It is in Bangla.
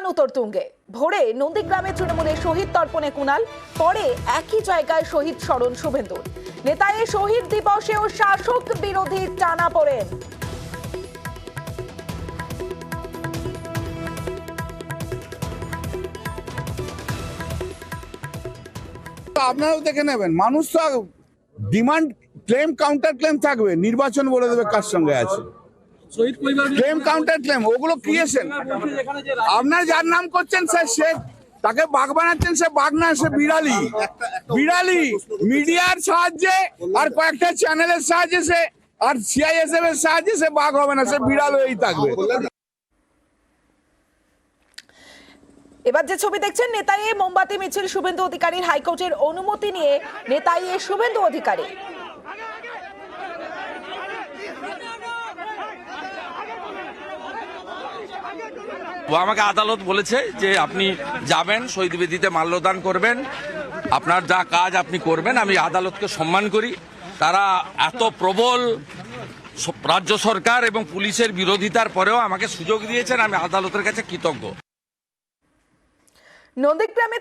অভিযান উত্তরতুঙ্গে। ভোরে নন্দীগ্রামে তৃণমূলের শহীদ তর্পণে কুণাল, পরে একই জায়গায় শহীদ স্মরণ শুভেন্দুর। নেতায়ে শহীদ দিবসেও শাসক বিরোধী টানাপোড়েন। আপনারাও দেখে নেবেন, মানুষ তো ডিমান্ড ক্লেম কাউন্টার ক্লেম থাকবে, নির্বাচন বলে দেবে কার সঙ্গে আছে। ক্লেম কাউন্টার ক্লেম ওগুলো ক্রিয়েশন। আপনার যার নাম করছেন সে তাকে বাঘ বানাচ্ছেন, সে বাঘ না, সে বিড়ালি। বিড়ালি মিডিয়ার সাহায্যে আর কয়েকটা চ্যানেলের সাহায্যে সে, আর সিআইএসএফ এর সাহায্যে সে বাঘ হবে না, সে বিড়াল হয়েই থাকবে। এবার যে ছবি দেখছেন, নেতায়ে মোমবাতি মিছিল শুভেন্দু অধিকারীর। হাইকোর্টের অনুমতি নিয়ে নেতায়ে শুভেন্দু অধিকারী। আমাকে আদালত বলেছে যে আপনি যাবেন, শহীদ বেদিতে মাল্যদান করবেন, আপনার যা কাজ আপনি করবেন। আমি আদালতকে সম্মান করি। তারা এত প্রবল রাজ্য সরকার এবং পুলিশের বিরোধিতার পরেও আমাকে সুযোগ দিয়েছেন, আমি আদালতের কাছে কৃতজ্ঞ। নন্দীগ্রামে